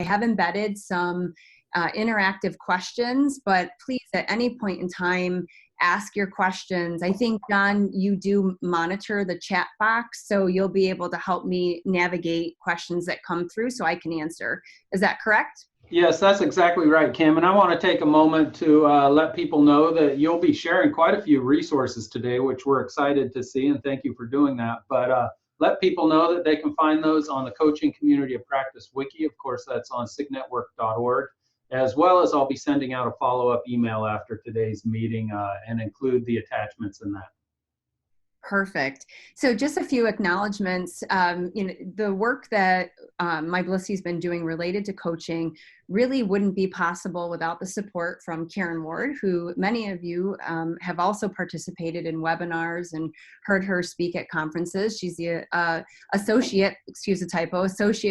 have embedded some interactive questions, but please at any point in time, ask your questions. I think, John, you do monitor the chat box, so you'll be able to help me navigate questions that come through so I can answer. Is that correct? Yes, that's exactly right, Kim. And I want to take a moment to let people know that you'll be sharing quite a few resources today, which we're excited to see, and thank you for doing that. But let people know that they can find those on the Coaching Community of Practice Wiki. Of course, that's on signetwork.org, as well as I'll be sending out a follow-up email after today's meeting and include the attachments in that. Perfect. So just a few acknowledgments. The work that MyBlissey's been doing related to coaching really wouldn't be possible without the support from Karen Ward, who many of you have also participated in webinars and heard her speak at conferences. She's the associate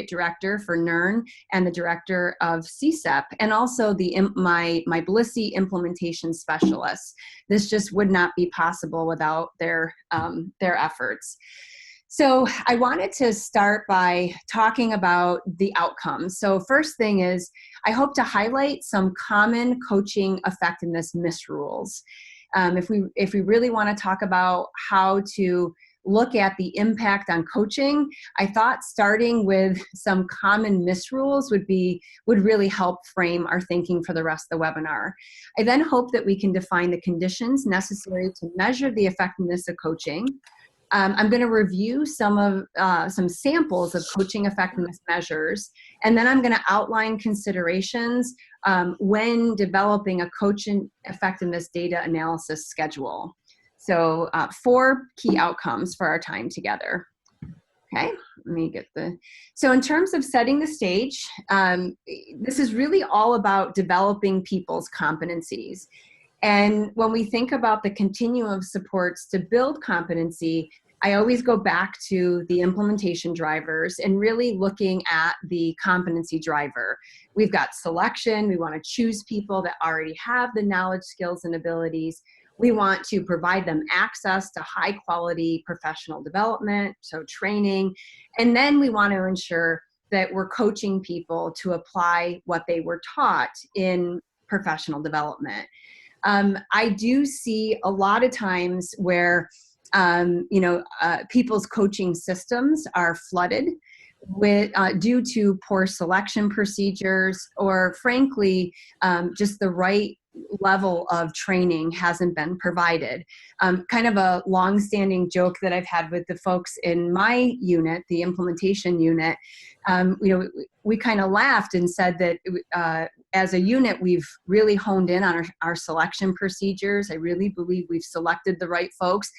director for NERN and the director of CSEP, and also the MyBlissey implementation specialist. This just would not be possible without their efforts. So I wanted to start by talking about the outcomes. So first thing is, I hope to highlight some common coaching effectiveness misrules. If we really want to talk about how to look at the impact on coaching, I thought starting with some common misrules would really help frame our thinking for the rest of the webinar. I then hope that we can define the conditions necessary to measure the effectiveness of coaching. I'm going to review some samples of coaching effectiveness measures, and then I'm going to outline considerations when developing a coaching effectiveness data analysis schedule. So 4 key outcomes for our time together. Okay, let me get so in terms of setting the stage, this is really all about developing people's competencies. And when we think about the continuum of supports to build competency, I always go back to the implementation drivers and really looking at the competency driver. We've got selection. We want to choose people that already have the knowledge, skills, and abilities. We want to provide them access to high quality professional development, so training. And then we want to ensure that we're coaching people to apply what they were taught in professional development. I do see a lot of times where people's coaching systems are flooded with due to poor selection procedures, or frankly, just the right level of training hasn't been provided. Kind of a long-standing joke that I've had with the folks in my unit, the implementation unit, we kind of laughed and said that as a unit, we've really honed in on our selection procedures. I really believe we've selected the right folks,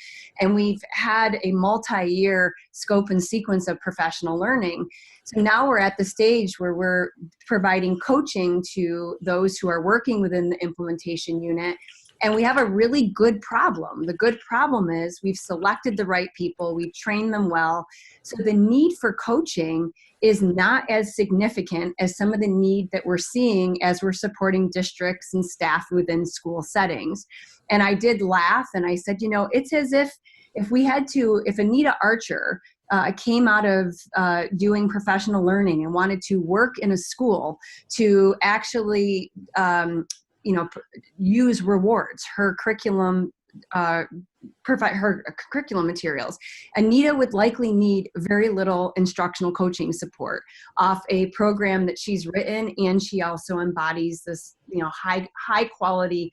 and we've had a multi-year scope and sequence of professional learning. So now we're at the stage where we're providing coaching to those who are working within the implementation unit, and we have a really good problem. The good problem is we've selected the right people, we've trained them well, so the need for coaching is not as significant as some of the need that we're seeing as we're supporting districts and staff within school settings. And I did laugh and I said, it's as if Anita Archer came out of doing professional learning and wanted to work in a school to actually use rewards, her curriculum, provide her curriculum materials. Anita would likely need very little instructional coaching support off a program that she's written, and she also embodies this, high quality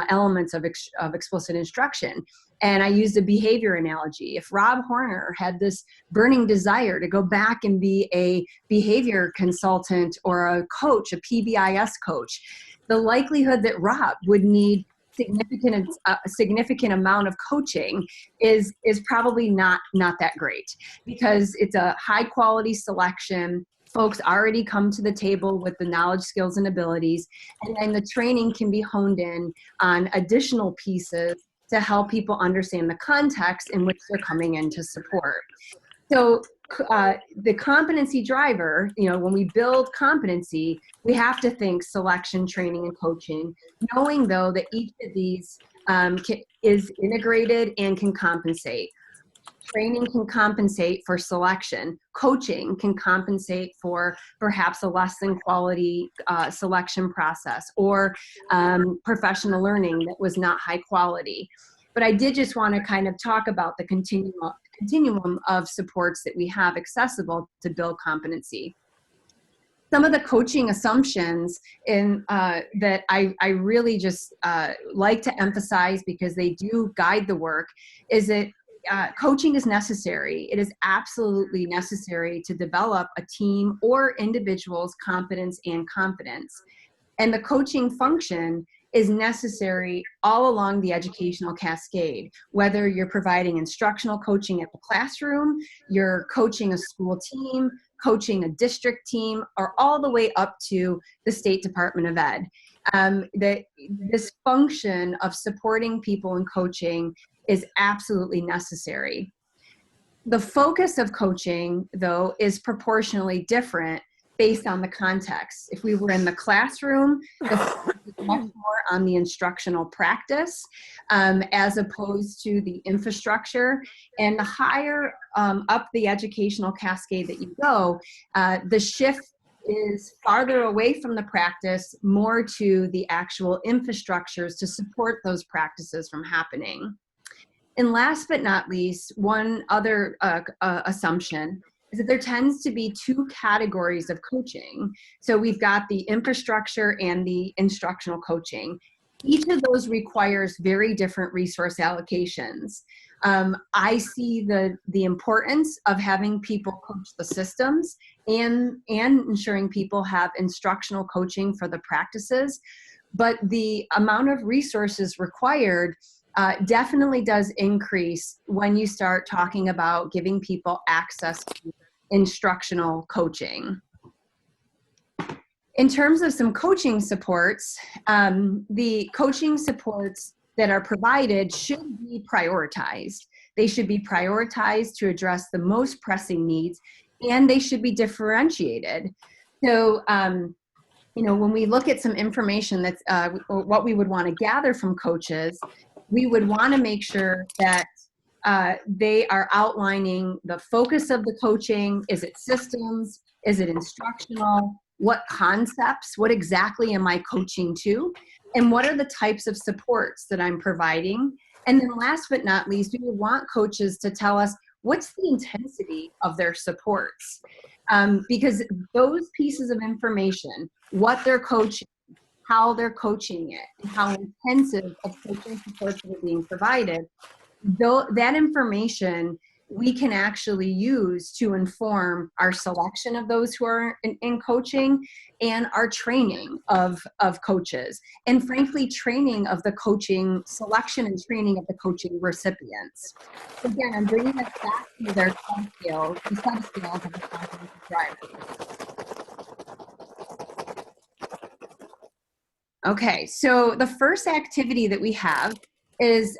elements of explicit instruction. And I used a behavior analogy. If Rob Horner had this burning desire to go back and be a behavior consultant or a coach, a PBIS coach, the likelihood that Rob would need significant amount of coaching is probably not that great, because it's a high quality selection. Folks already come to the table with the knowledge, skills, and abilities, and then the training can be honed in on additional pieces to help people understand the context in which they're coming in to support. So the competency driver, when we build competency, we have to think selection, training, and coaching, knowing though that each of these is integrated and can compensate. training can compensate for selection. Coaching can compensate for perhaps a less than quality selection process, or professional learning that was not high quality. But I did just want to kind of talk about the continuum of supports that we have accessible to build competency. Some of the coaching assumptions that I really just like to emphasize, because they do guide the work, is that coaching is necessary. It is absolutely necessary to develop a team or individual's competence and confidence. And the coaching function is necessary all along the educational cascade, whether you're providing instructional coaching at the classroom, you're coaching a school team, coaching a district team, or all the way up to the State Department of Ed. This function of supporting people in coaching is absolutely necessary. The focus of coaching, though, is proportionally different based on the context. If we were in the classroom, the focus is much more on the instructional practice as opposed to the infrastructure. And the higher up the educational cascade that you go, the shift is farther away from the practice, more to the actual infrastructures to support those practices from happening. And last but not least, one other assumption is that there tends to be two categories of coaching. So we've got the infrastructure and the instructional coaching. Each of those requires very different resource allocations. I see the importance of having people coach the systems and ensuring people have instructional coaching for the practices, but the amount of resources required definitely does increase when you start talking about giving people access to instructional coaching. In terms of some coaching supports, the coaching supports that are provided should be prioritized. They should be prioritized to address the most pressing needs, and they should be differentiated. So, when we look at some information that's what we would want to gather from coaches, we would want to make sure that they are outlining the focus of the coaching. Is it systems? Is it instructional? What concepts? What exactly am I coaching to? And what are the types of supports that I'm providing? And then last but not least, we would want coaches to tell us what's the intensity of their supports. Because those pieces of information, what they're coaching, how they're coaching it, and how intensive of coaching supports are being provided, though that information we can actually use to inform our selection of those who are in coaching, and our training of coaches, and frankly, training of the coaching selection and training of the coaching recipients. Again, I'm bringing us back to their sub-skills, the sub-skills of the confidence driver. Okay, so the first activity that we have is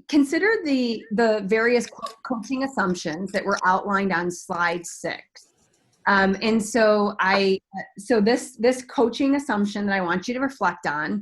consider the various coaching assumptions that were outlined on slide 6. And so this coaching assumption that I want you to reflect on,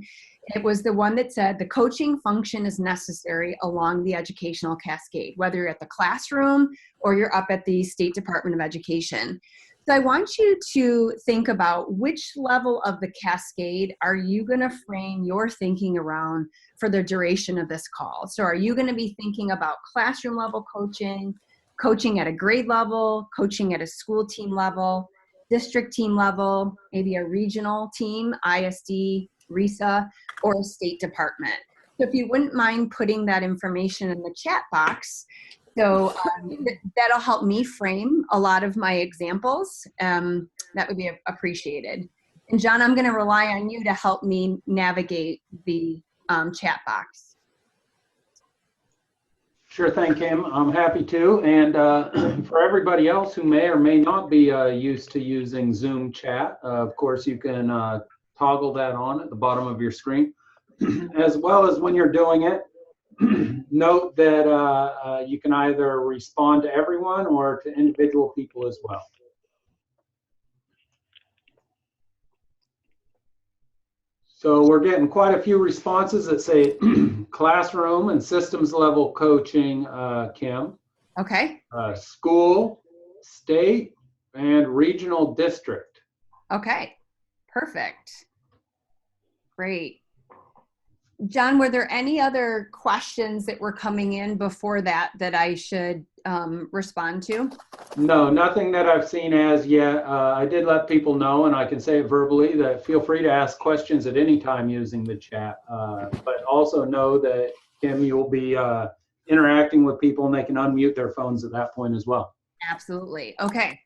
it was the one that said the coaching function is necessary along the educational cascade, whether you're at the classroom or you're up at the State Department of Education. So I want you to think about which level of the cascade are you going to frame your thinking around for the duration of this call. So are you going to be thinking about classroom level coaching, coaching at a grade level, coaching at a school team level, district team level, maybe a regional team, ISD, RESA, or a State Department? So if you wouldn't mind putting that information in the chat box, so that'll help me frame a lot of my examples. That would be appreciated. And John, I'm going to rely on you to help me navigate the chat box. Sure thing, Kim. I'm happy to. And for everybody else who may or may not be used to using Zoom chat, of course, you can toggle that on at the bottom of your screen. As well as when you're doing it, note that you can either respond to everyone or to individual people as well. So we're getting quite a few responses that say classroom and systems level coaching, Kim. Okay. School, state, and regional district. Okay. Perfect. Great. John, were there any other questions that were coming in before that that I should respond to? No, nothing that I've seen as yet. I did let people know, and I can say it verbally, that feel free to ask questions at any time using the chat. But also know that, Kim, you'll be interacting with people and they can unmute their phones at that point as well. Absolutely. Okay.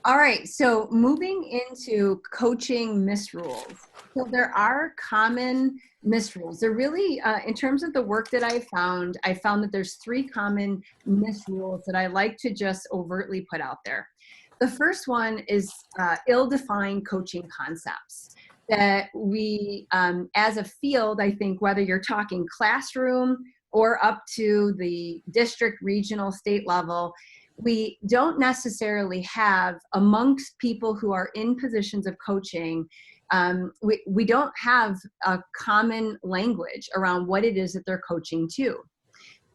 All right. So moving into coaching misrules. So there are common misrules. They're really, in terms of the work that I found that there's three common misrules that I like to just overtly put out there. The first one is ill-defined coaching concepts that we, as a field, I think whether you're talking classroom or up to the district, regional, state level, we don't necessarily have amongst people who are in positions of coaching, we don't have a common language around what it is that they're coaching to.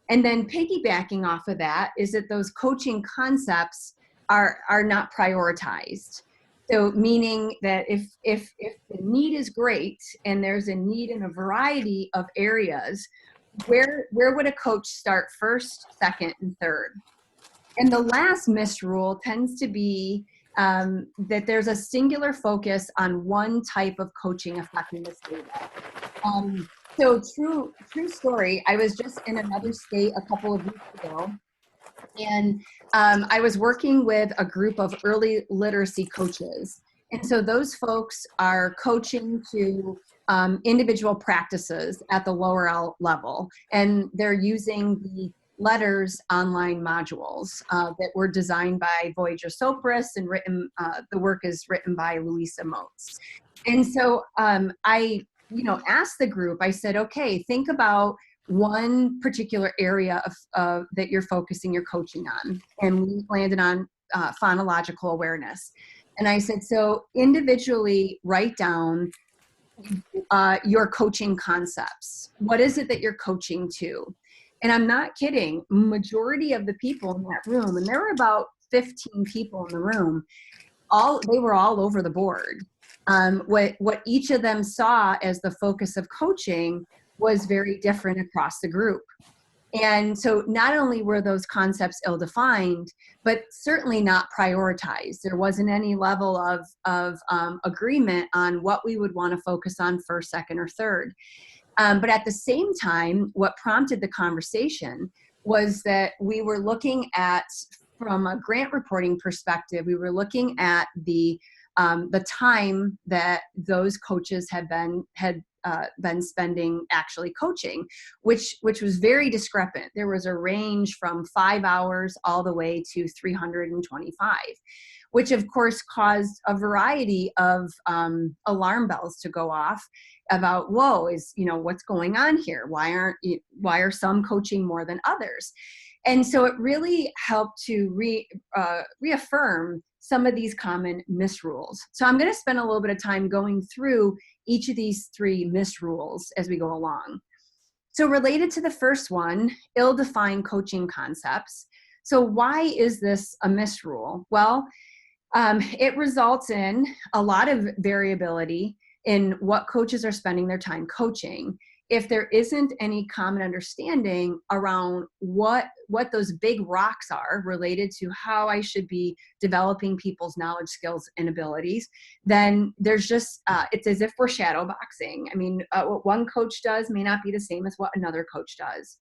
And then piggybacking off of that is that those coaching concepts are not prioritized. So meaning that if the need is great and there's a need in a variety of areas, where would a coach start first, second, and third? And the last misrule tends to be that there's a singular focus on one type of coaching effectiveness data. So true story, I was just in another state a couple of weeks ago, and I was working with a group of early literacy coaches. And so those folks are coaching to individual practices at the lower level, and they're using the Letters online modules that were designed by Voyager Sopris and written, the work is written by Louisa Moats. And so I, asked the group, I said, okay, think about one particular area of that you're focusing your coaching on. And we landed on phonological awareness. And I said, so individually write down your coaching concepts. What is it that you're coaching to? And I'm not kidding, majority of the people in that room, and there were about 15 people in the room, they were all over the board. What each of them saw as the focus of coaching was very different across the group. And so not only were those concepts ill-defined, but certainly not prioritized. There wasn't any level of agreement on what we would want to focus on first, second, or third. But at the same time, what prompted the conversation was that we were looking at, from a grant reporting perspective, we were looking at the time that those coaches had been spending actually coaching, which was very discrepant. There was a range from 5 hours all the way to 325. Which of course caused a variety of alarm bells to go off about, whoa, what's going on here? Why are some coaching more than others? And so it really helped to reaffirm some of these common misrules. So I'm going to spend a little bit of time going through each of these three misrules as we go along. So related to the first one, ill-defined coaching concepts. So why is this a misrule? Well, it results in a lot of variability in what coaches are spending their time coaching. If there isn't any common understanding around what those big rocks are related to how I should be developing people's knowledge, skills, and abilities, then there's just, it's as if we're shadow boxing. I mean, what one coach does may not be the same as what another coach does.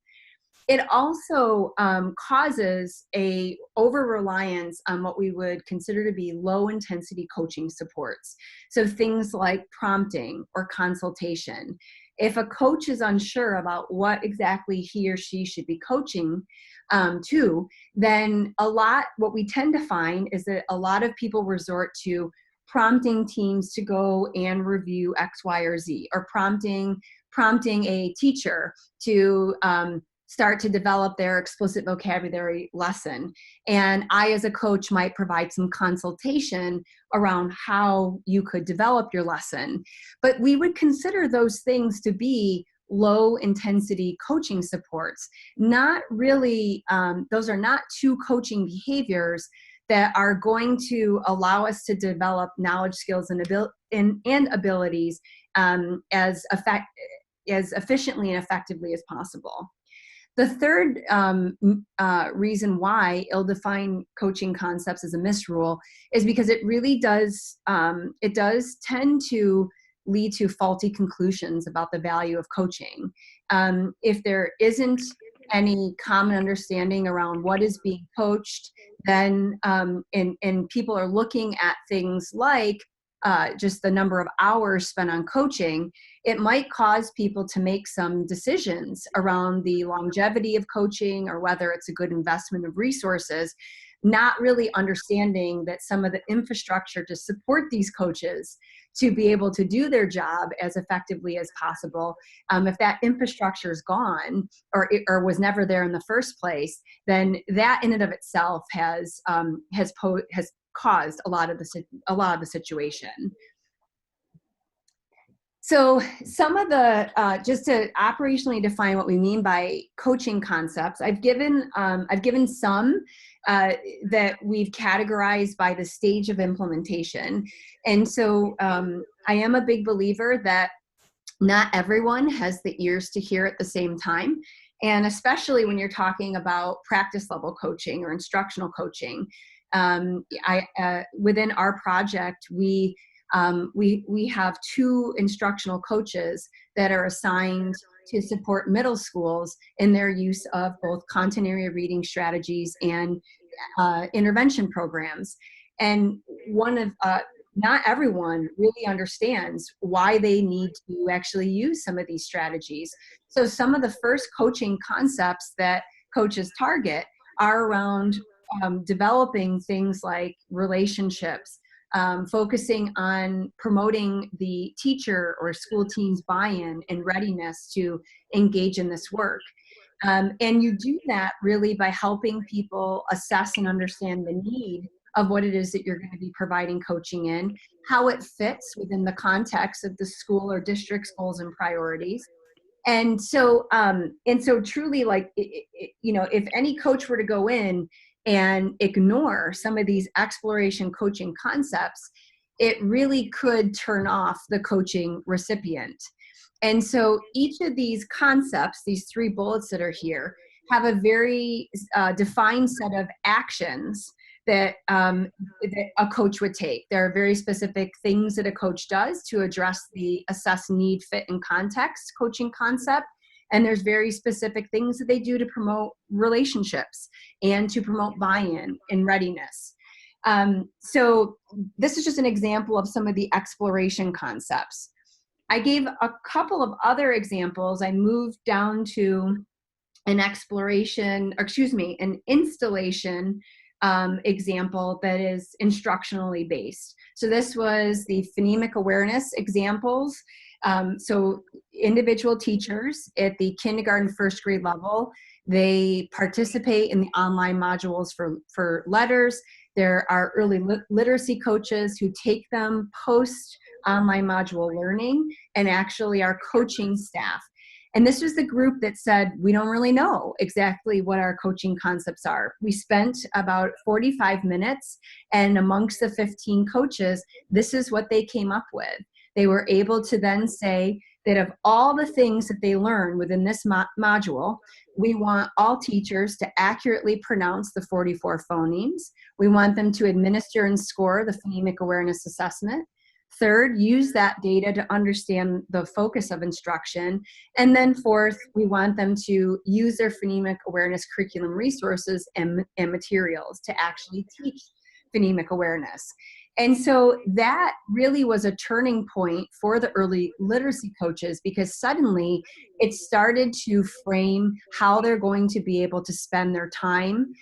It also causes a over-reliance on what we would consider to be low-intensity coaching supports. So things like prompting or consultation. If a coach is unsure about what exactly he or she should be coaching to, then what we tend to find is that a lot of people resort to prompting teams to go and review X, Y, or Z, or prompting a teacher to start to develop their explicit vocabulary lesson. And I, as a coach, might provide some consultation around how you could develop your lesson. But we would consider those things to be low intensity coaching supports. Not really, those are not two coaching behaviors that are going to allow us to develop knowledge, skills, and abilities as efficiently and effectively as possible. The third reason why ill-defined coaching concepts is a misrule is because it really does, it does tend to lead to faulty conclusions about the value of coaching. If there isn't any common understanding around what is being coached, then, and people are looking at things like just the number of hours spent on coaching, it might cause people to make some decisions around the longevity of coaching or whether it's a good investment of resources, not really understanding that some of the infrastructure to support these coaches to be able to do their job as effectively as possible. If that infrastructure is gone or was never there in the first place, then that in and of itself has caused a lot of the situation. So some of the, just to operationally define what we mean by coaching concepts, I've given some that we've categorized by the stage of implementation. And so I am a big believer that not everyone has the ears to hear at the same time. And especially when you're talking about practice level coaching or instructional coaching. Within our project, we have 2 instructional coaches that are assigned to support middle schools in their use of both content area reading strategies and intervention programs. And not everyone really understands why they need to actually use some of these strategies. So some of the first coaching concepts that coaches target are around developing things like relationships, focusing on promoting the teacher or school team's buy-in and readiness to engage in this work. And you do that really by helping people assess and understand the need of what it is that you're going to be providing coaching in, how it fits within the context of the school or district's goals and priorities. And so truly, like, if any coach were to go in and ignore some of these exploration coaching concepts, it really could turn off the coaching recipient. And so each of these concepts, these 3 bullets that are here, have a very defined set of actions that a coach would take. There are very specific things that a coach does to address the assess need, fit, and context coaching concept. And there's very specific things that they do to promote relationships and to promote buy-in and readiness. So this is just an example of some of the exploration concepts. I gave a couple of other examples. I moved down to an installation example that is instructionally based. So this was the phonemic awareness examples. So individual teachers at the kindergarten, 1st grade level, they participate in the online modules for letters. There are early literacy coaches who take them post online module learning and actually are coaching staff. And this was the group that said, we don't really know exactly what our coaching concepts are. We spent about 45 minutes, and amongst the 15 coaches, this is what they came up with. They were able to then say that of all the things that they learn within this module, we want all teachers to accurately pronounce the 44 phonemes. We want them to administer and score the phonemic awareness assessment. Third, use that data to understand the focus of instruction. And then 4th, we want them to use their phonemic awareness curriculum resources and materials to actually teach phonemic awareness. And so that really was a turning point for the early literacy coaches, because suddenly it started to frame how they're going to be able to spend their time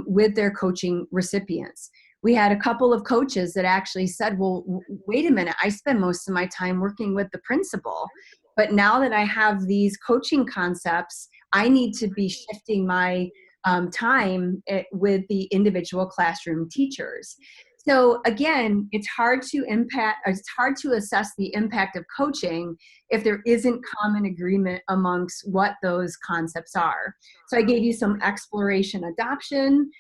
with their coaching recipients. We had a couple of coaches that actually said, well, wait a minute, I spend most of my time working with the principal, but now that I have these coaching concepts, I need to be shifting my time with the individual classroom teachers. So again, it's hard to assess the impact of coaching if there isn't common agreement amongst what those concepts are. So I gave you some exploration adoption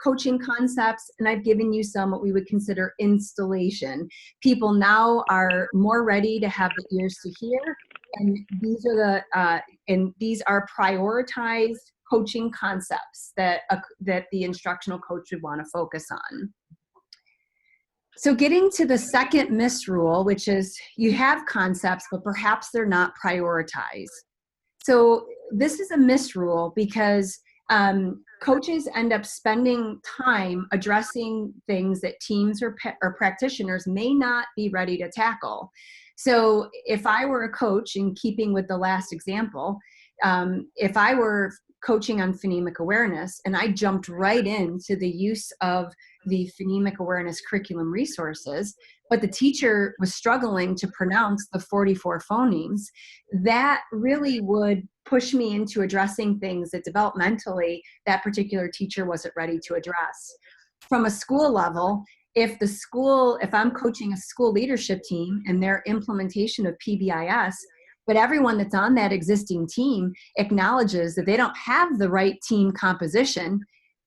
coaching concepts, and I've given you some what we would consider installation. People now are more ready to have the ears to hear, and these are prioritized coaching concepts that the instructional coach would want to focus on. So getting to the second misrule, which is you have concepts, but perhaps they're not prioritized. So this is a misrule because coaches end up spending time addressing things that teams or practitioners may not be ready to tackle. So if I were a coach, in keeping with the last example, if I were coaching on phonemic awareness and I jumped right into the use of the phonemic awareness curriculum resources, but the teacher was struggling to pronounce the 44 phonemes, that really would push me into addressing things that developmentally that particular teacher wasn't ready to address. From a school level, if I'm coaching a school leadership team and their implementation of PBIS, but everyone that's on that existing team acknowledges that they don't have the right team composition,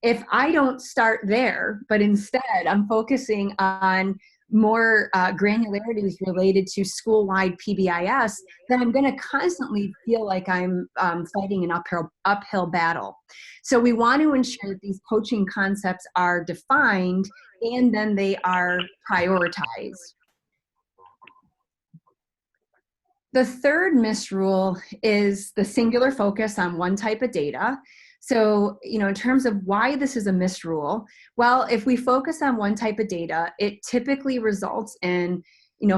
if I don't start there, but instead I'm focusing on more granularities related to school-wide PBIS, then I'm going to constantly feel like I'm fighting an uphill battle. So we want to ensure that these coaching concepts are defined and then they are prioritized. The third misrule is the singular focus on one type of data. So, in terms of why this is a misrule, well, if we focus on one type of data, it typically results in,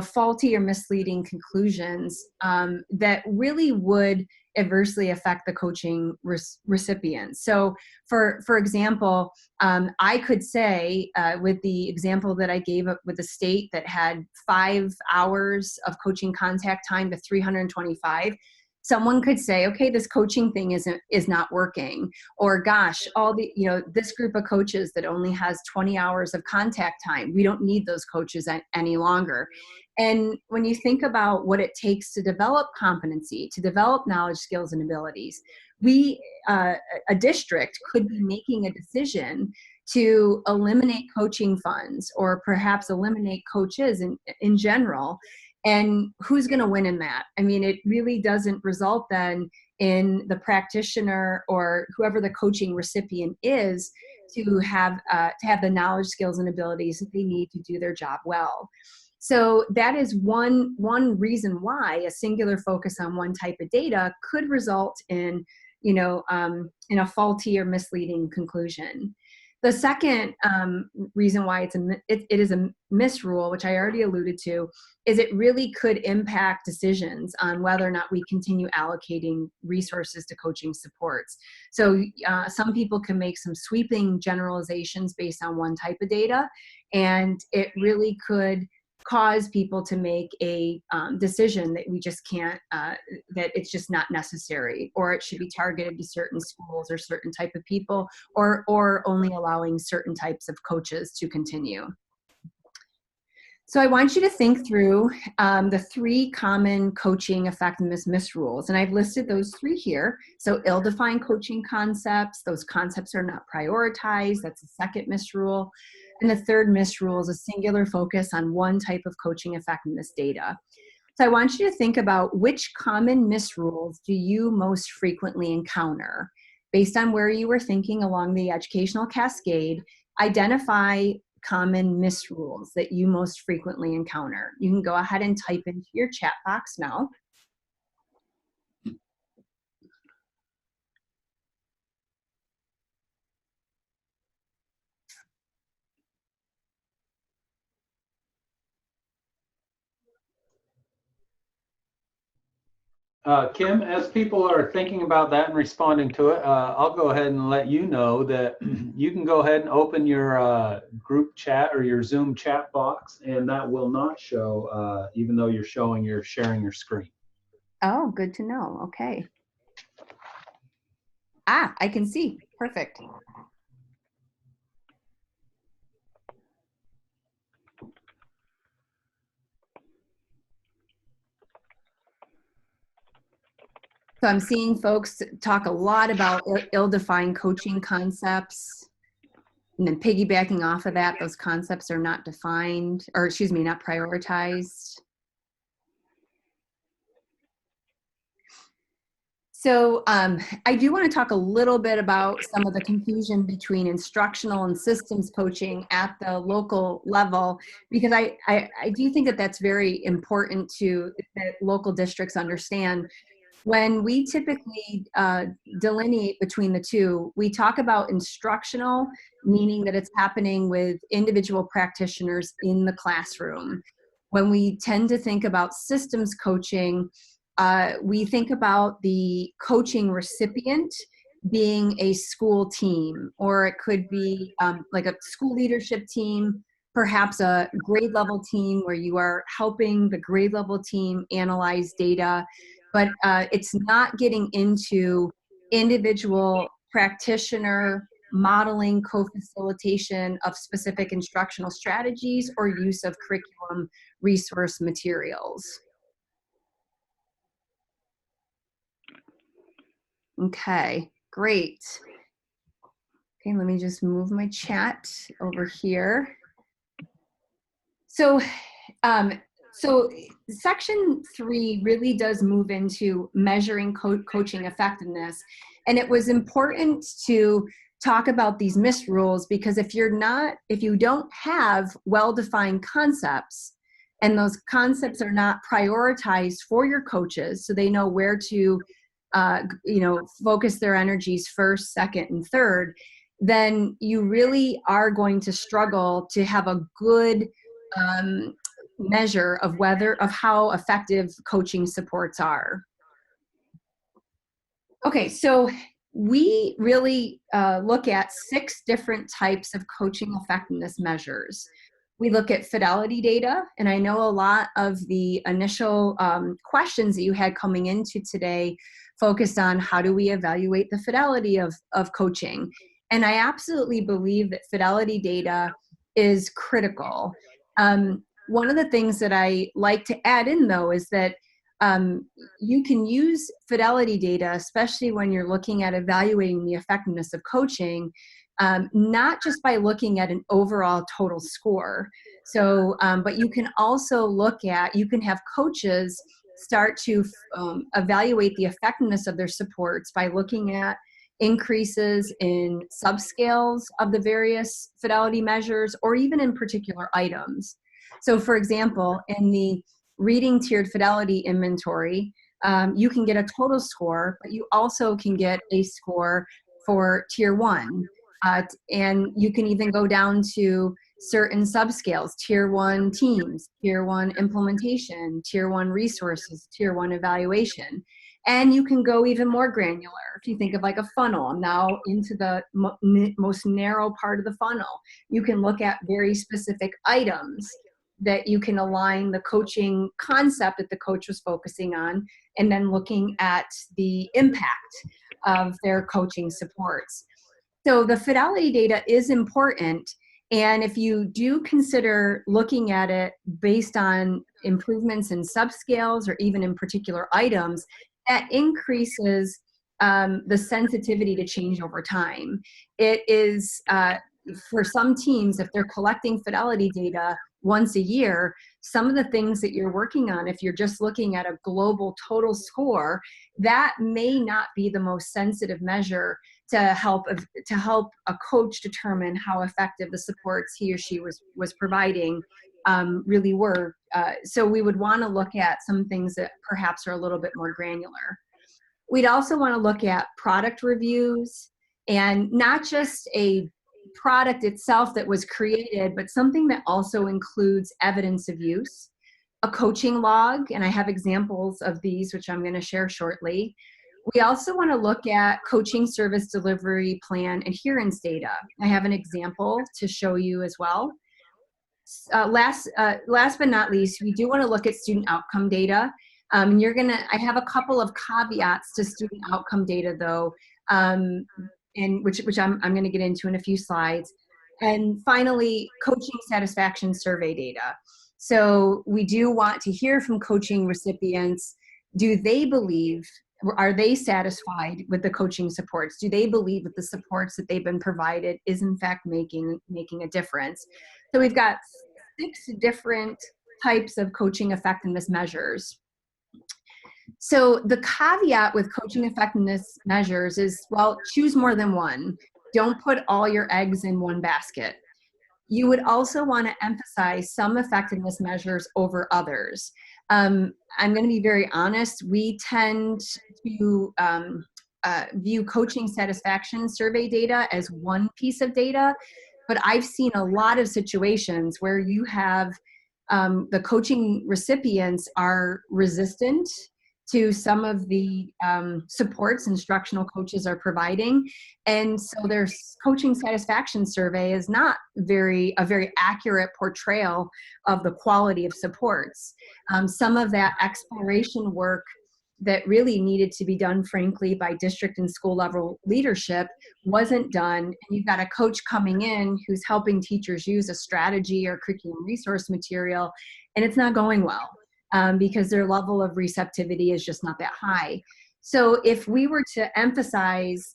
faulty or misleading conclusions that really would adversely affect the coaching recipients. So, for example, I could say, with the example that I gave with the state that had 5 hours of coaching contact time to 325, someone could say, okay, this coaching thing is not working, or gosh, this group of coaches that only has 20 hours of contact time, we don't need those coaches any longer. And when you think about what it takes to develop competency, to develop knowledge, skills, and abilities, a district could be making a decision to eliminate coaching funds or perhaps eliminate coaches in general. And who's going to win in that? I mean, it really doesn't result then in the practitioner or whoever the coaching recipient is to have the knowledge, skills, and abilities that they need to do their job well. So that is one reason why a singular focus on one type of data could result in, in a faulty or misleading conclusion. The second reason why it is a misrule, which I already alluded to, is it really could impact decisions on whether or not we continue allocating resources to coaching supports. So some people can make some sweeping generalizations based on one type of data, and it really could cause people to make a decision that we just can't, that it's just not necessary, or it should be targeted to certain schools or certain type of people, or only allowing certain types of coaches to continue. So I want you to think through the 3 common coaching effectiveness misrules, and I've listed those 3 here. So ill-defined coaching concepts, those concepts are not prioritized, that's the second misrule. And the third misrule is a singular focus on one type of coaching effectiveness data. So I want you to think about which common misrules do you most frequently encounter. Based on where you were thinking along the educational cascade, identify common misrules that you most frequently encounter. You can go ahead and type into your chat box now. Kim, as people are thinking about that and responding to it, I'll go ahead and let you know that you can go ahead and open your group chat or your Zoom chat box, and that will not show, even though you're sharing your screen. Oh, good to know. Okay. Ah, I can see. Perfect. So I'm seeing folks talk a lot about ill-defined coaching concepts, and then piggybacking off of that, those concepts are not defined, or excuse me, not prioritized. So I do want to talk a little bit about some of the confusion between instructional and systems coaching at the local level, because I do think that that's very important to that local districts understand. When we typically delineate between the two, we talk about instructional, meaning that it's happening with individual practitioners in the classroom. When we tend to think about systems coaching, we think about the coaching recipient being a school team, or it could be like a school leadership team, perhaps a grade level team where you are helping the grade level team analyze data, but it's not getting into individual practitioner modeling, co-facilitation of specific instructional strategies or use of curriculum resource materials. Okay, great. Okay, let me just move my chat over here. So, section 3 really does move into measuring coaching effectiveness. And it was important to talk about these MIST rules because if you don't have well-defined concepts and those concepts are not prioritized for your coaches so they know where to focus their energies first, second, and third, then you really are going to struggle to have a good measure of how effective coaching supports are. Okay, so we really look at 6 different types of coaching effectiveness measures. We look at fidelity data, and I know a lot of the initial questions that you had coming into today focused on how do we evaluate the fidelity of coaching. And I absolutely believe that fidelity data is critical. One of the things that I like to add in, though, is that you can use fidelity data, especially when you're looking at evaluating the effectiveness of coaching, not just by looking at an overall total score. So, but you can also you can have coaches start to evaluate the effectiveness of their supports by looking at increases in subscales of the various fidelity measures or even in particular items. So for example, in the reading tiered fidelity inventory, you can get a total score, but you also can get a score for tier 1. And you can even go down to certain subscales, tier 1 teams, tier 1 implementation, tier 1 resources, tier 1 evaluation. And you can go even more granular. If you think of like a funnel, I'm now into the most narrow part of the funnel. You can look at very specific items that you can align the coaching concept that the coach was focusing on, and then looking at the impact of their coaching supports. So the fidelity data is important. And if you do consider looking at it based on improvements in subscales or even in particular items, that increases the sensitivity to change over time. It is, for some teams, if they're collecting fidelity data once a year, some of the things that you're working on, if you're just looking at a global total score, that may not be the most sensitive measure to help a coach determine how effective the supports he or she was providing really were. So we would want to look at some things that perhaps are a little bit more granular. We'd also want to look at product reviews, and not just a product itself that was created, but something that also includes evidence of use, a coaching log, and I have examples of these, which I'm going to share shortly. We also want to look at coaching service delivery plan adherence data. I have an example to show you as well. Last but not least, we do want to look at student outcome data. I have a couple of caveats to student outcome data though, and which I'm going to get into in a few slides. And finally, coaching satisfaction survey data. So we do want to hear from coaching recipients. Do they believe Are they satisfied with the coaching supports? Do they believe that the supports that they've been provided is in fact making a difference? So we've got 6 different types of coaching effectiveness measures. So the caveat with coaching effectiveness measures is, well, choose more than one. Don't put all your eggs in one basket. You would also want to emphasize some effectiveness measures over others. I'm going to be very honest. We tend to view coaching satisfaction survey data as one piece of data, but I've seen a lot of situations where you have the coaching recipients are resistant to some of the supports instructional coaches are providing. And so their coaching satisfaction survey is not a very accurate portrayal of the quality of supports. Some of that exploration work that really needed to be done, frankly, by district and school level leadership wasn't done. And you've got a coach coming in who's helping teachers use a strategy or curriculum resource material, and it's not going well. Because their level of receptivity is just not that high. So if we were to emphasize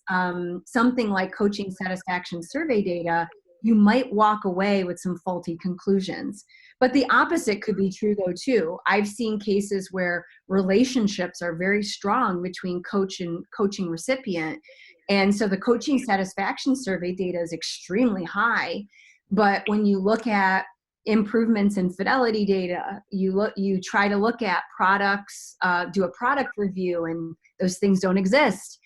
something like coaching satisfaction survey data, you might walk away with some faulty conclusions. But the opposite could be true though too. I've seen cases where relationships are very strong between coach and coaching recipient. And so the coaching satisfaction survey data is extremely high. But when you look at improvements in fidelity data, you try to look at products, do a product review, and those things don't exist.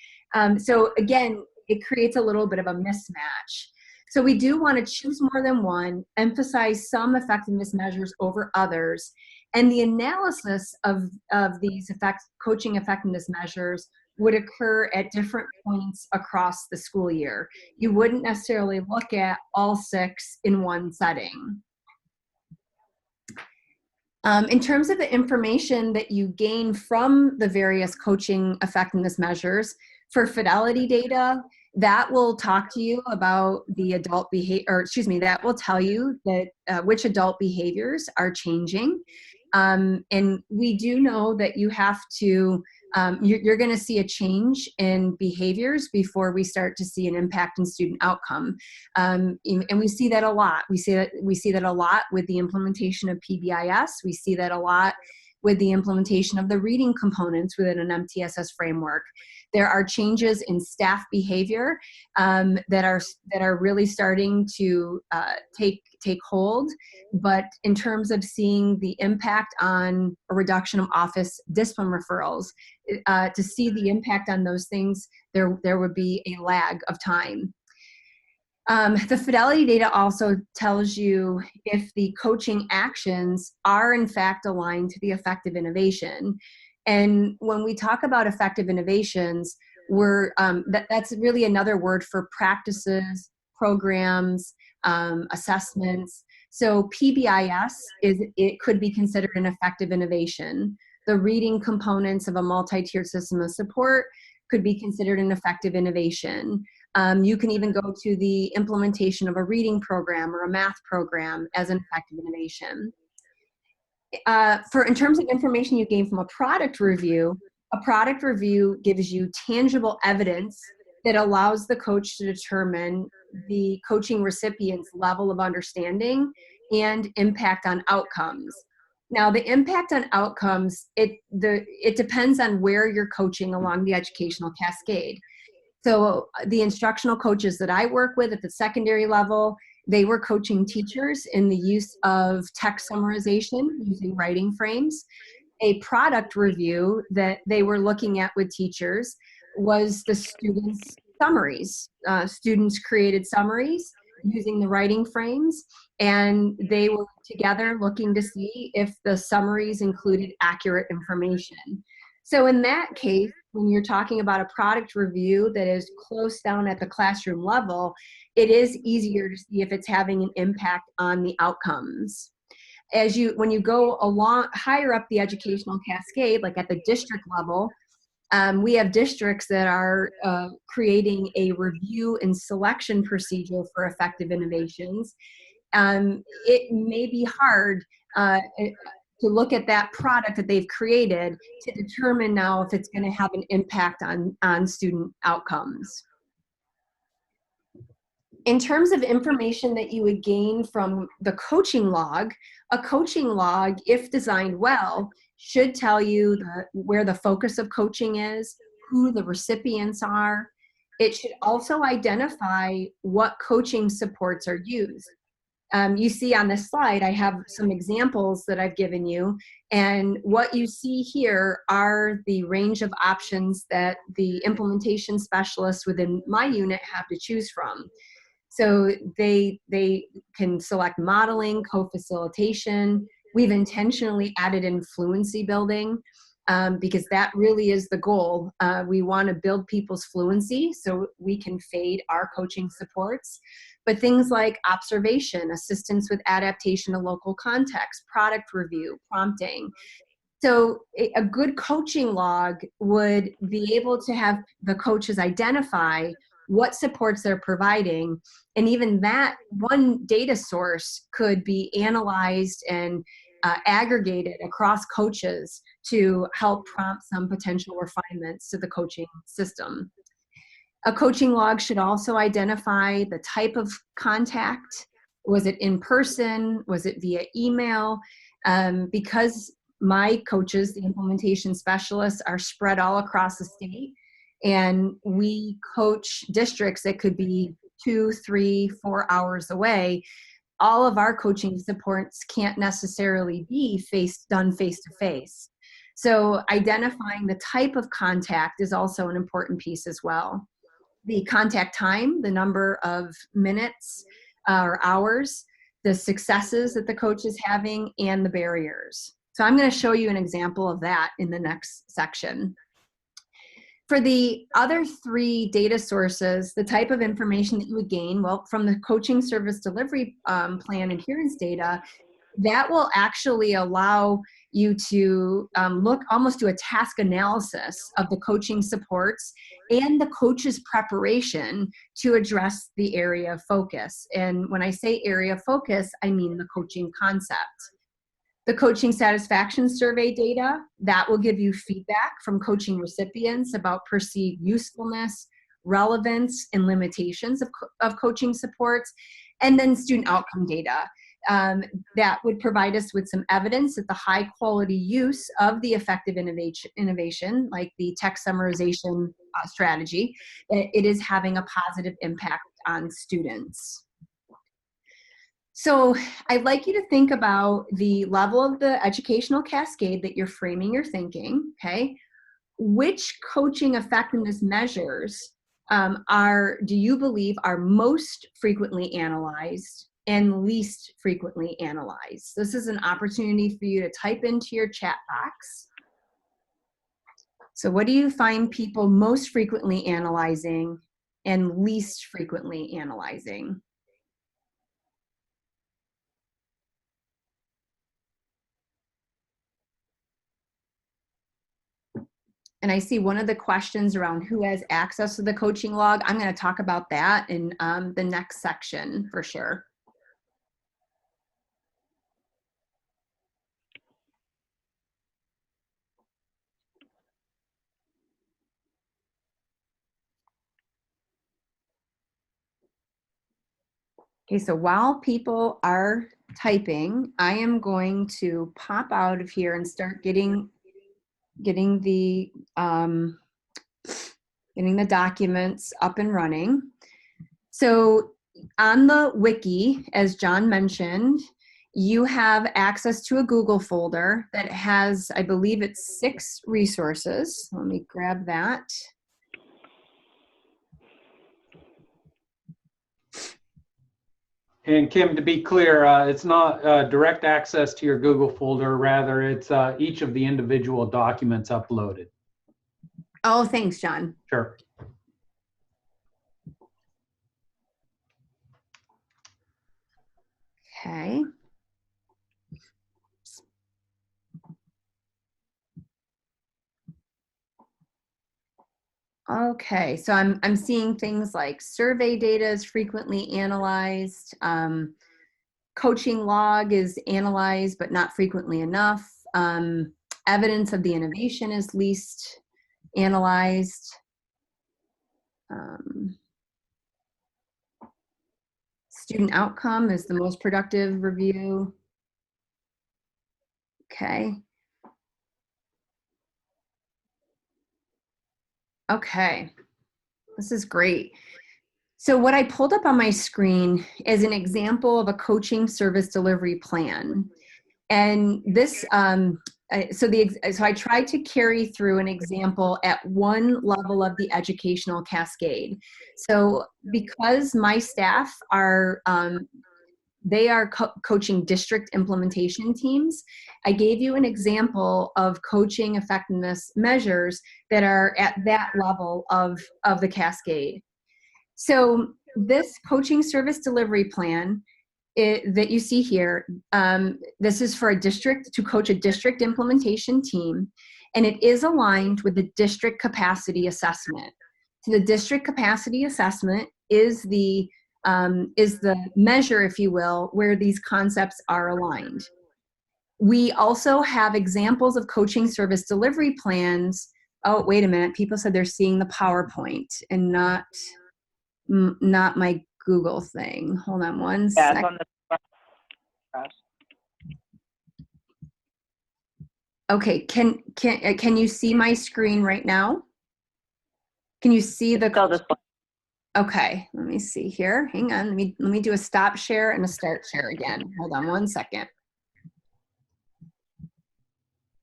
So again, it creates a little bit of a mismatch. So we do want to choose more than one, emphasize some effectiveness measures over others, and the analysis of these coaching effectiveness measures would occur at different points across the school year. You wouldn't necessarily look at all 6 in one setting. In terms of the information that you gain from the various coaching effectiveness measures, for fidelity data, that will talk to you about the adult behavior, or excuse me, that will tell you that which adult behaviors are changing. And we do know that you have to, you're going to see a change in behaviors before we start to see an impact in student outcome. And we see that a lot. We see that a lot with the implementation of PBIS. We see that a lot with the implementation of the reading components within an MTSS framework. There are changes in staff behavior that are really starting to take hold. But in terms of seeing the impact on a reduction of office discipline referrals, to see the impact on those things, there would be a lag of time. The fidelity data also tells you if the coaching actions are in fact aligned to the effective innovation. And when we talk about effective innovations, that's really another word for practices, programs, assessments. So PBIS it could be considered an effective innovation. The reading components of a multi-tiered system of support could be considered an effective innovation. You can even go to the implementation of a reading program or a math program as an effective innovation. In terms of information you gain from a product review gives you tangible evidence that allows the coach to determine the coaching recipient's level of understanding and impact on outcomes. Now, the impact on outcomes, it depends on where you're coaching along the educational cascade. So the instructional coaches that I work with at the secondary level, they were coaching teachers in the use of text summarization using writing frames. A product review that they were looking at with teachers was the students' summaries. Students created summaries using the writing frames, and they were together looking to see if the summaries included accurate information. So in that case, when you're talking about a product review that is close down at the classroom level, it is easier to see if it's having an impact on the outcomes. When you go along higher up the educational cascade, like at the district level, we have districts that are creating a review and selection procedure for effective innovations. It may be hard to look at that product that they've created to determine now if it's going to have an impact on student outcomes. In terms of information that you would gain from the coaching log, a coaching log, if designed well, should tell you where the focus of coaching is, who the recipients are. It should also identify what coaching supports are used. You see on this slide, I have some examples that I've given you, and what you see here are the range of options that the implementation specialists within my unit have to choose from. So they can select modeling, co-facilitation. We've intentionally added in fluency building because that really is the goal. We want to build people's fluency so we can fade our coaching supports. But things like observation, assistance with adaptation to local context, product review, prompting. So a good coaching log would be able to have the coaches identify what supports they're providing. And even that one data source could be analyzed and aggregated across coaches to help prompt some potential refinements to the coaching system. A coaching log should also identify the type of contact. Was it in person? Was it via email? Because my coaches, the implementation specialists, are spread all across the state, and we coach districts that could be 2, 3, 4 hours away. All of our coaching supports can't necessarily be done face-to-face. So identifying the type of contact is also an important piece as well. The contact time, the number of minutes or hours, the successes that the coach is having, and the barriers. So I'm going to show you an example of that in the next section. For the other 3 data sources, the type of information that you would gain, well, from the coaching service delivery plan adherence data, that will actually allow you to almost do a task analysis of the coaching supports and the coach's preparation to address the area of focus. And when I say area of focus, I mean the coaching concept. The coaching satisfaction survey data, that will give you feedback from coaching recipients about perceived usefulness, relevance, and limitations of coaching supports. And then student outcome data. That would provide us with some evidence that the high quality use of the effective innovation, like the text summarization strategy, it is having a positive impact on students. So I'd like you to think about the level of the educational cascade that you're framing your thinking, okay? Which coaching effectiveness measures do you believe are most frequently analyzed and least frequently analyzed? This is an opportunity for you to type into your chat box. So what do you find people most frequently analyzing and least frequently analyzing? And I see one of the questions around who has access to the coaching log. I'm going to talk about that in the next section for sure. Okay, so while people are typing, I am going to pop out of here and start getting the documents up and running. So on the wiki, as John mentioned, you have access to a Google folder that has, I believe it's 6 resources. Let me grab that. And Kim, to be clear, it's not direct access to your Google folder, rather it's each of the individual documents uploaded. Oh, thanks, John. Sure. Okay. Okay, so I'm seeing things like survey data is frequently analyzed, coaching log is analyzed but not frequently enough. Evidence of the innovation is least analyzed. Student outcome is the most productive review. Okay. Okay, this is great. So what I pulled up on my screen is an example of a coaching service delivery plan. And this, so I tried to carry through an example at one level of the educational cascade. So because my staff are, they are coaching district implementation teams, I gave you an example of coaching effectiveness measures that are at that level of the cascade. So this coaching service delivery plan that you see here, this is for a district to coach a district implementation team, and it is aligned with the district capacity assessment. So the district capacity assessment is the measure, if you will, where these concepts are aligned. We also have examples of coaching service delivery plans. Oh, wait a minute. People said they're seeing the PowerPoint and not my Google thing. Hold on one second. It's on the Okay, can you see my screen right now? Can you see the? Okay, let me see here. Hang on. Let me do a stop share and a start share again. Hold on one second.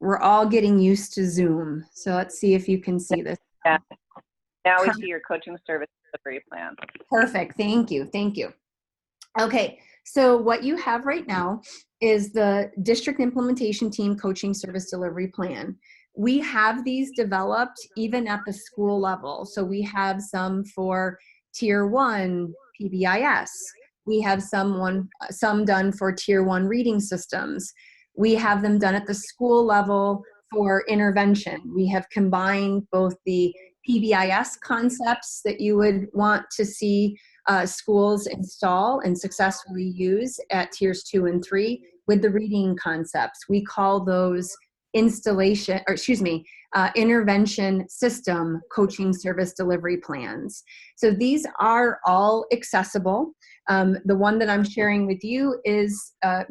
We're all getting used to Zoom, so let's see if you can see this. Yeah. Now we see your coaching service delivery plan. Perfect. Thank you. Thank you. Okay, so what you have right now is the district implementation team coaching service delivery plan. We have these developed even at the school level. So we have some for Tier 1 PBIS. We have some done for Tier 1 reading systems. We have them done at the school level for intervention. We have combined both the PBIS concepts that you would want to see schools install and successfully use at tiers 2 and 3 with the reading concepts. We call those intervention system coaching service delivery plans. So these are all accessible. The one that I'm sharing with you is at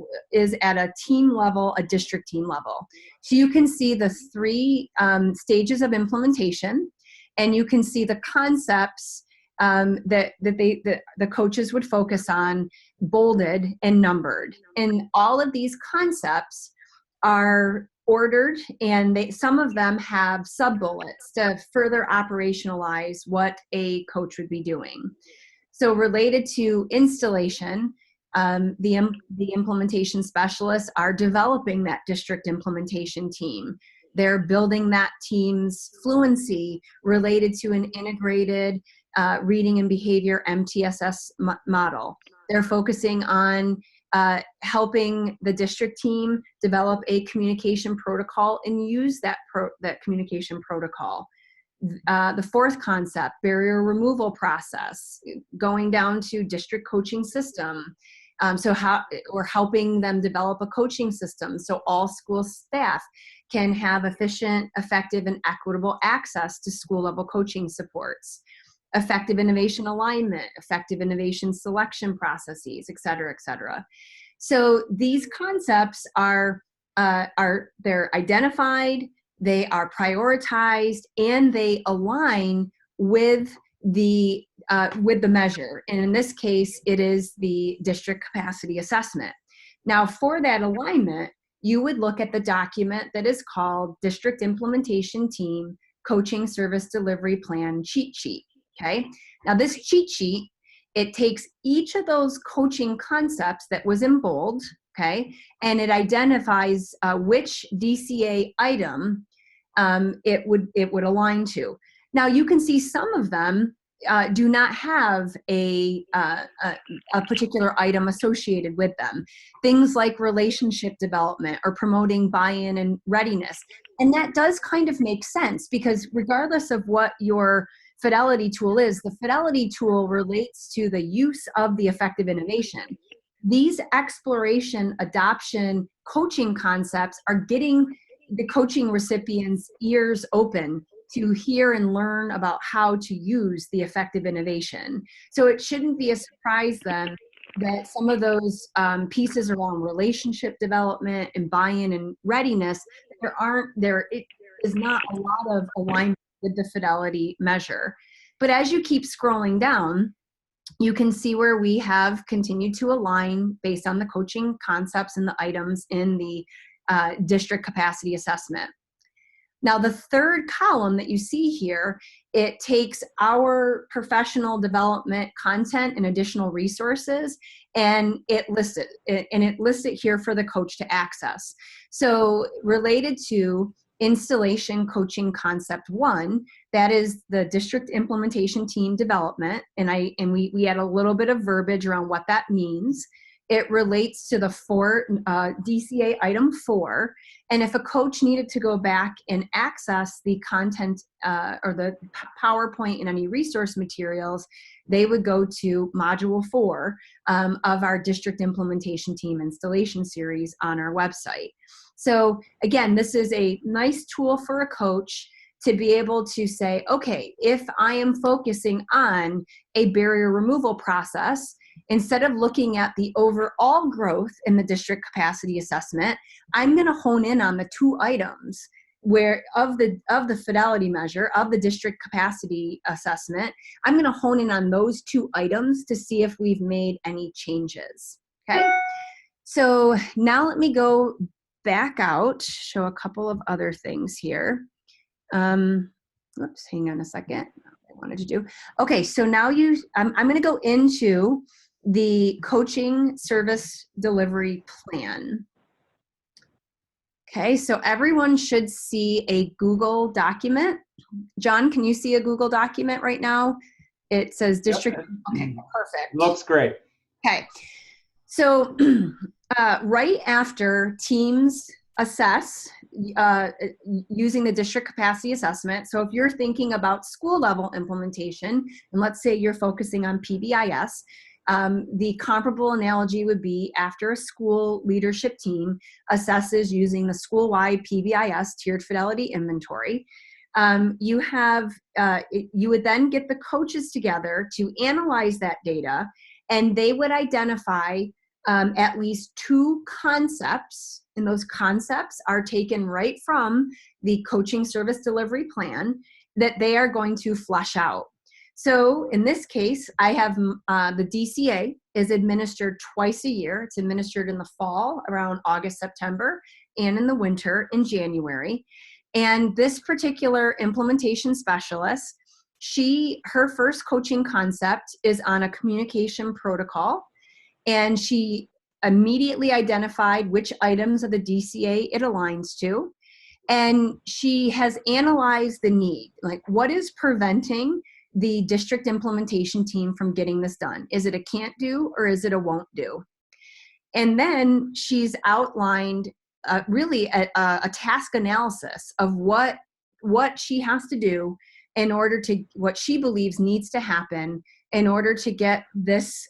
a team level, a district team level. So you can see the 3 stages of implementation, and you can see the concepts that the coaches would focus on, bolded and numbered. And all of these concepts are ordered, and some of them have sub-bullets to further operationalize what a coach would be doing. So related to installation, the implementation specialists are developing that district implementation team. They're building that team's fluency related to an integrated reading and behavior MTSS model. They're focusing on helping the district team develop a communication protocol and use that communication protocol. The 4th concept, barrier removal process, going down to district coaching system. So we're helping them develop a coaching system so all school staff can have efficient, effective, and equitable access to school level coaching supports. Effective innovation alignment, effective innovation selection processes, et cetera, et cetera. So these concepts they're identified, they are prioritized, and they align with the measure. And in this case, it is the district capacity assessment. Now, for that alignment, you would look at the document that is called District Implementation Team Coaching Service Delivery Plan Cheat Sheet. Okay, now this cheat sheet, it takes each of those coaching concepts that was in bold, okay, and it identifies which DCA item it would align to. Now you can see some of them do not have a particular item associated with them. Things like relationship development or promoting buy-in and readiness. And that does kind of make sense, because regardless of what your Fidelity tool is, the Fidelity tool relates to the use of the effective innovation. these exploration, adoption, coaching concepts are getting the coaching recipients' ears open to hear and learn about how to use the effective innovation. So it shouldn't be a surprise then that some of those pieces around relationship development and buy-in and readiness, there is not a lot of alignment with the fidelity measure. But as you keep scrolling down, you can see where we have continued to align based on the coaching concepts and the items in the district capacity assessment. Now, the third column that you see here, it takes our professional development content and additional resources, and it lists it here for the coach to access. So related to installation coaching concept 1, that is the district implementation team development, and we add a little bit of verbiage around what that means. It relates to the DCA item 4, and if a coach needed to go back and access the content or the PowerPoint and any resource materials, they would go to module 4 of our district implementation team installation series on our website. So again, this is a nice tool for a coach to be able to say, okay, if I am focusing on a barrier removal process, instead of looking at the overall growth in the district capacity assessment, I'm going to hone in on the 2 items where of the fidelity measure of the district capacity assessment. I'm going to hone in on those 2 items to see if we've made any changes. Okay. So now let me go back out, show a couple of other things here. Oops, hang on a second. I wanted to do. Okay, so now I'm going to go into the coaching service delivery plan. Okay, so everyone should see a Google document. John, can you see a Google document right now? It says district. Yep. Okay, perfect. Looks great. Okay, so right after teams assess using the district capacity assessment. So if you're thinking about school level implementation, and let's say you're focusing on PBIS, the comparable analogy would be after a school leadership team assesses using the school-wide PBIS tiered fidelity inventory. You would then get the coaches together to analyze that data, and they would identify at least 2 concepts, and those concepts are taken right from the coaching service delivery plan that they are going to flesh out. So in this case, I have the DCA is administered twice a year. It's administered in the fall around August, September, and in the winter in January. And this particular implementation specialist, her first coaching concept is on a communication protocol, and she immediately identified which items of the DCA it aligns to. And she has analyzed the need, like what is preventing the district implementation team from getting this done? Is it a can't do or is it a won't do? And then she's outlined really a task analysis of what she has to do in order to, what she believes needs to happen in order to get this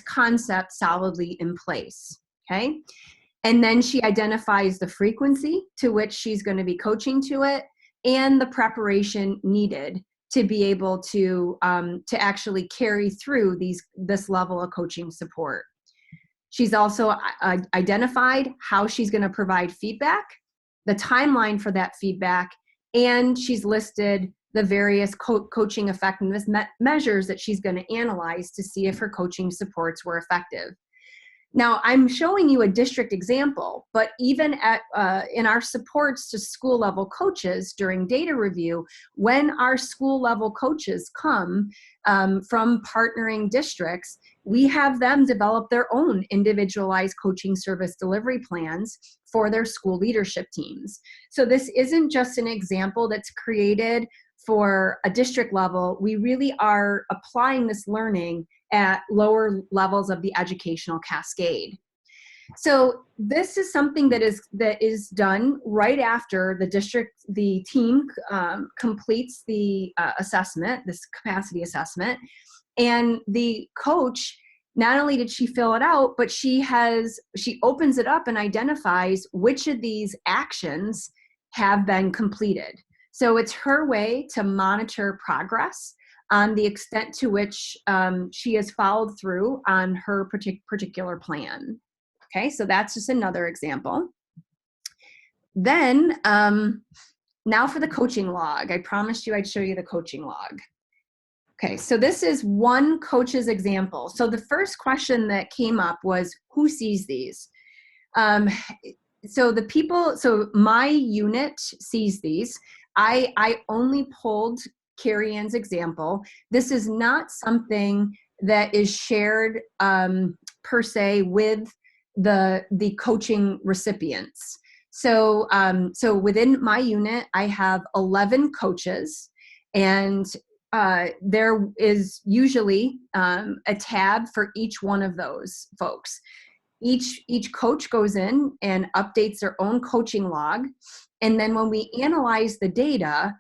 concept solidly in place, okay? And then she identifies the frequency to which she's going to be coaching to it and the preparation needed to be able to actually carry through this level of coaching support. She's also identified how she's going to provide feedback, the timeline for that feedback, and she's listed the various coaching effectiveness measures that she's going to analyze to see if her coaching supports were effective. Now, I'm showing you a district example, but even in our supports to school level coaches during data review, when our school level coaches come from partnering districts, we have them develop their own individualized coaching service delivery plans for their school leadership teams. So this isn't just an example that's created for a district level. We really are applying this learning at lower levels of the educational cascade. So this is something that is done right after the team completes the assessment, this capacity assessment, and the coach not only did she fill it out, but she opens it up and identifies which of these actions have been completed. So it's her way to monitor progress on the extent to which she has followed through on her particular plan. Okay, so that's just another example. Then, now for the coaching log. I promised you I'd show you the coaching log. Okay, so this is one coach's example. So the first question that came up was, who sees these? So my unit sees these. I only pulled Carrie Ann's example. This is not something that is shared per se with the coaching recipients. So within my unit, I have 11 coaches, and there is usually a tab for each one of those folks. Each coach goes in and updates their own coaching log. And then when we analyze the data,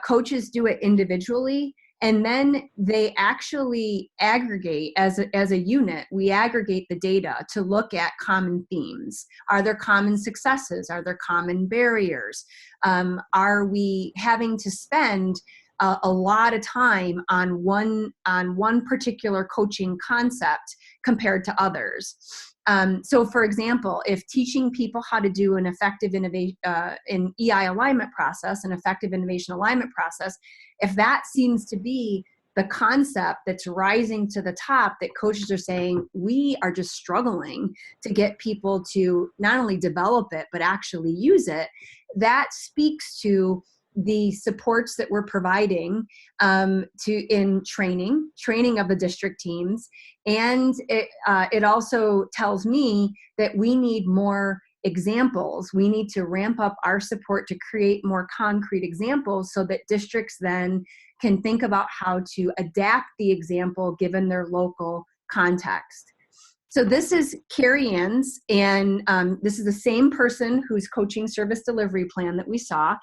coaches do it individually, and then they actually aggregate as a unit. We aggregate the data to look at common themes. Are there common successes? Are there common barriers? Are we having to spend a lot of time on one particular coaching concept compared to others? So for example, if teaching people how to do an effective innovation, an EI alignment process, an effective innovation alignment process, if that seems to be the concept that's rising to the top, that coaches are saying, we are just struggling to get people to not only develop it, but actually use it, that speaks to the supports that we're providing in training of the district teams. And it also tells me that we need more examples. We need to ramp up our support to create more concrete examples so that districts then can think about how to adapt the example given their local context. So this is Carrie Ann's, and this is the same person whose coaching service delivery plan that we saw.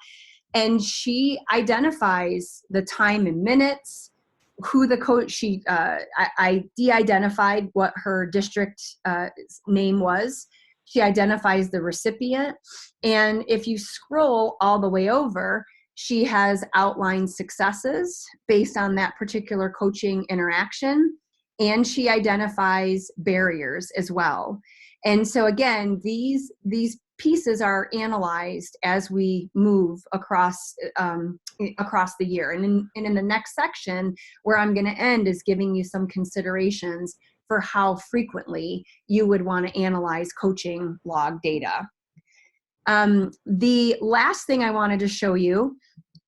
And she identifies the time in minutes, who the coach, I de-identified what her district name was. She identifies the recipient. And if you scroll all the way over, she has outlined successes based on that particular coaching interaction. And she identifies barriers as well. And so again, these pieces are analyzed as we move across the year. And in the next section, where I'm going to end, is giving you some considerations for how frequently you would want to analyze coaching log data. The last thing I wanted to show you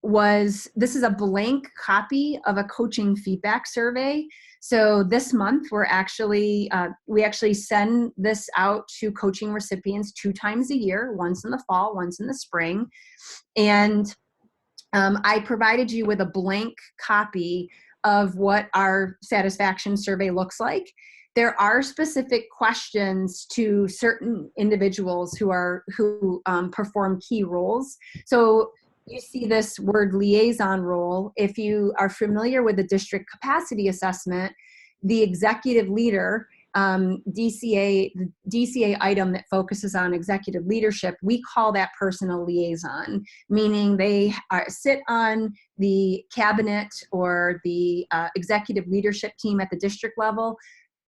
was, this is a blank copy of a coaching feedback survey. So this month we actually send this out to coaching recipients 2 times a year, once in the fall, once in the spring. And I provided you with a blank copy of what our satisfaction survey looks like. There are specific questions to certain individuals who perform key roles. So you see this word liaison role. If you are familiar with the district capacity assessment, the executive leader, the DCA item that focuses on executive leadership, we call that person a liaison, meaning they sit on the cabinet or the executive leadership team at the district level,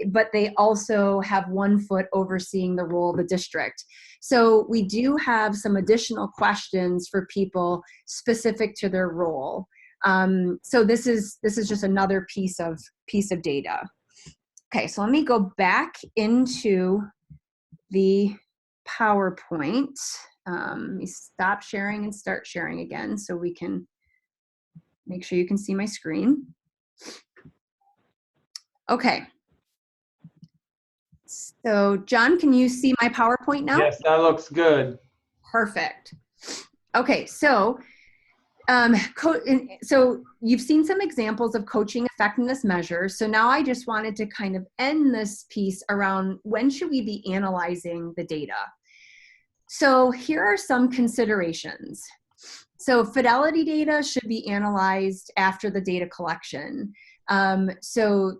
but they also have one foot overseeing the role of the district. So we do have some additional questions for people specific to their role. So this is just another piece of data. Okay, so let me go back into the PowerPoint. Let me stop sharing and start sharing again so we can make sure you can see my screen. Okay. So John, can you see my PowerPoint now? Yes, that looks good. Perfect. Okay, so so you've seen some examples of coaching effectiveness measures. So now I just wanted to kind of end this piece around, when should we be analyzing the data? So here are some considerations. So fidelity data should be analyzed after the data collection. So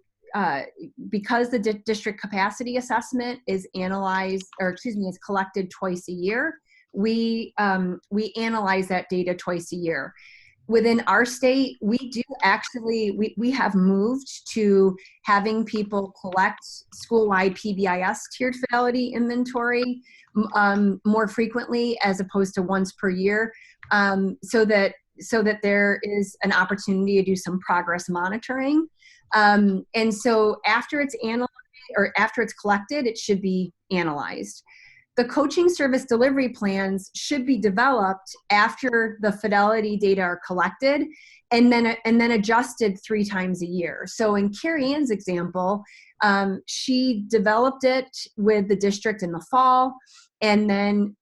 because the district capacity assessment is analyzed, or excuse me, is collected twice a year, we analyze that data twice a year. Within our state, we do actually, we have moved to having people collect school-wide PBIS tiered fidelity inventory more frequently as opposed to once per year, so that there is an opportunity to do some progress monitoring. And so after it's analyzed, or after it's collected, it should be analyzed. The coaching service delivery plans should be developed after the fidelity data are collected and then adjusted 3 times a year. So in Carrie Ann's example, she developed it with the district in the fall, and then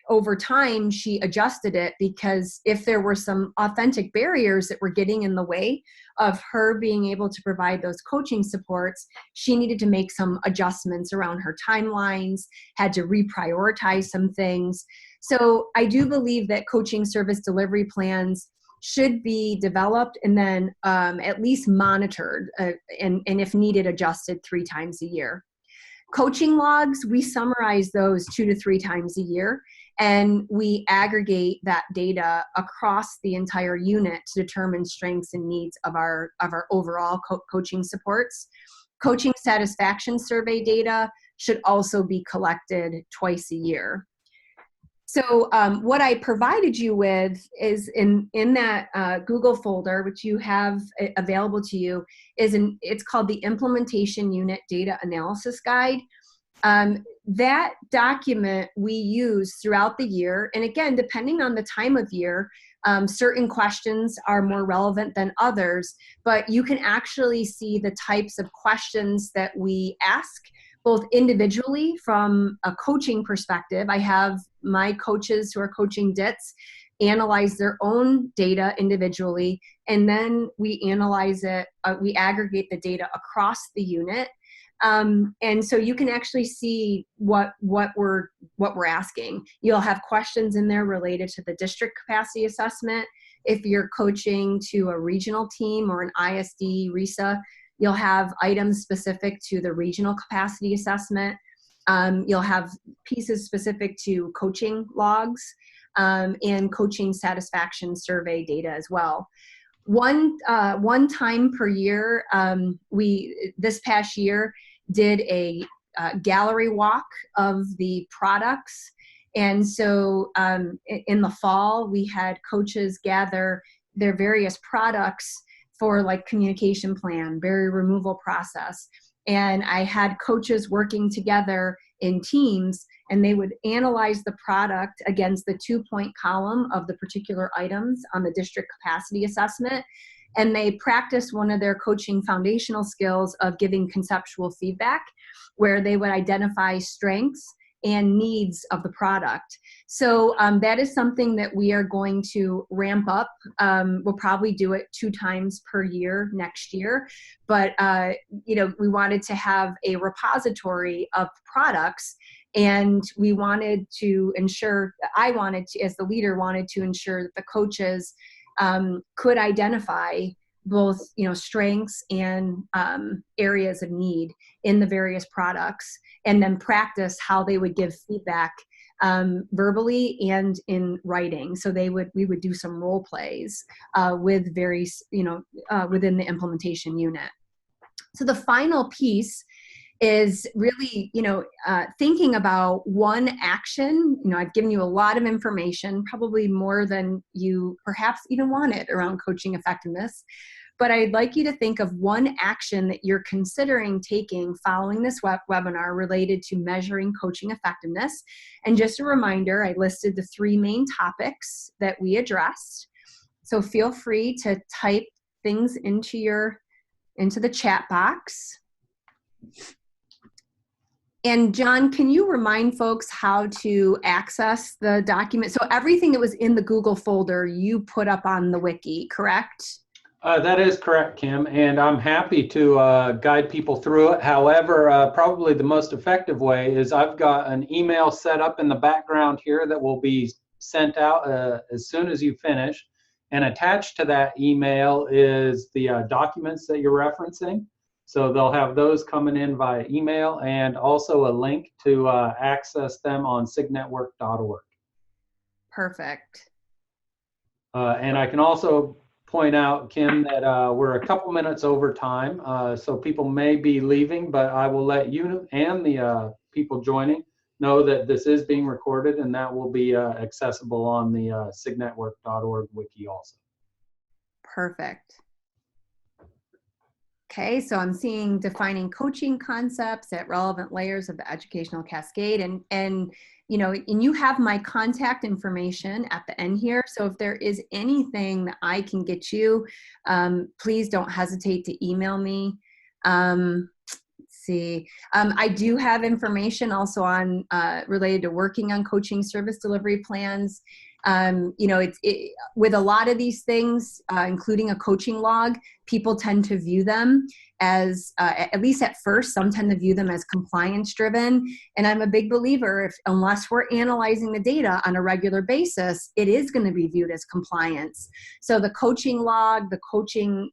over time, she adjusted it because if there were some authentic barriers that were getting in the way of her being able to provide those coaching supports, she needed to make some adjustments around her timelines, had to reprioritize some things. So I do believe that coaching service delivery plans should be developed and then at least monitored and if needed, adjusted 3 times a year. Coaching logs, we summarize those 2 to 3 times a year, and we aggregate that data across the entire unit to determine strengths and needs of our overall coaching supports. Coaching satisfaction survey data should also be collected twice a year. So what I provided you with is in that Google folder, which you have available to you, it's called the Implementation Unit Data Analysis Guide. That document we use throughout the year, and again, depending on the time of year, certain questions are more relevant than others, but you can actually see the types of questions that we ask both individually from a coaching perspective. I have my coaches who are coaching DITs analyze their own data individually, and then we analyze it, we aggregate the data across the unit. And so you can actually see what we're asking. You'll have questions in there related to the district capacity assessment. If you're coaching to a regional team or an ISD RESA, you'll have items specific to the regional capacity assessment. You'll have pieces specific to coaching logs and coaching satisfaction survey data as well. One time per year, we this past year did a gallery walk of the products. And so in the fall, we had coaches gather their various products for like communication plan, barrier removal process. And I had coaches working together in teams, and they would analyze the product against the 2-point column of the particular items on the district capacity assessment. And they practiced one of their coaching foundational skills of giving conceptual feedback, where they would identify strengths and needs of the product. So that is something that we are going to ramp up. We'll probably do it 2 times per year next year. But we wanted to have a repository of products, and we wanted to ensure, as the leader, wanted to ensure that the coaches could identify both, strengths and areas of need in the various products, and then practice how they would give feedback verbally and in writing. So we would do some role plays with various, within the implementation unit. So the final piece is really, thinking about one action. I've given you a lot of information, probably more than you perhaps even wanted around coaching effectiveness. But I'd like you to think of one action that you're considering taking following this webinar related to measuring coaching effectiveness. And just a reminder, I listed the 3 main topics that we addressed. So feel free to type things into the chat box. And John, can you remind folks how to access the document? So everything that was in the Google folder, you put up on the wiki, correct? That is correct, Kim, and I'm happy to guide people through it. However, probably the most effective way is I've got an email set up in the background here that will be sent out as soon as you finish. And attached to that email is the documents that you're referencing. So they'll have those coming in via email and also a link to access them on signetwork.org. Perfect. And I can also point out, Kim, that we're a couple minutes over time, so people may be leaving, but I will let you and the people joining know that this is being recorded, and that will be accessible on the signetwork.org wiki also. Perfect. Okay, so I'm seeing defining coaching concepts at relevant layers of the educational cascade, and you know, and you have my contact information at the end here. So if there is anything that I can get you, please don't hesitate to email me. Let's see, I do have information also on related to working on coaching service delivery plans. You know, with a lot of these things, including a coaching log, people tend to view them as, at least at first, some tend to view them as compliance driven. And I'm a big believer, unless we're analyzing the data on a regular basis, it is going to be viewed as compliance. So the coaching log, the coaching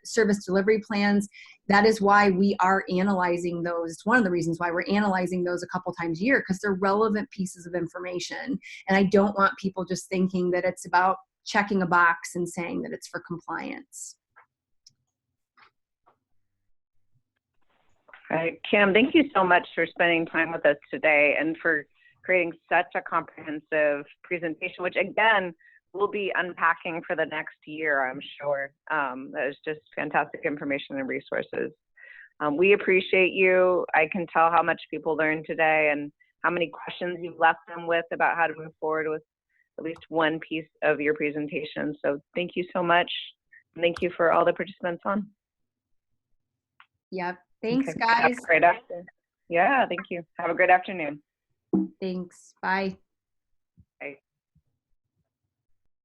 service delivery plans, that is why we are analyzing those. It's one of the reasons why we're analyzing those a couple times a year, because they're relevant pieces of information. And I don't want people just thinking that it's about checking a box and saying that it's for compliance. All right, Kim, thank you so much for spending time with us today and for creating such a comprehensive presentation, which again, we'll be unpacking for the next year, I'm sure. That is just fantastic information and resources. We appreciate you. I can tell how much people learned today and how many questions you've left them with about how to move forward with at least one piece of your presentation. So thank you so much. Thank you for all the participants on. Yep. Thanks, Okay. guys. Have a great afternoon. Yeah, thank you. Have a great afternoon. Thanks. Bye. Bye.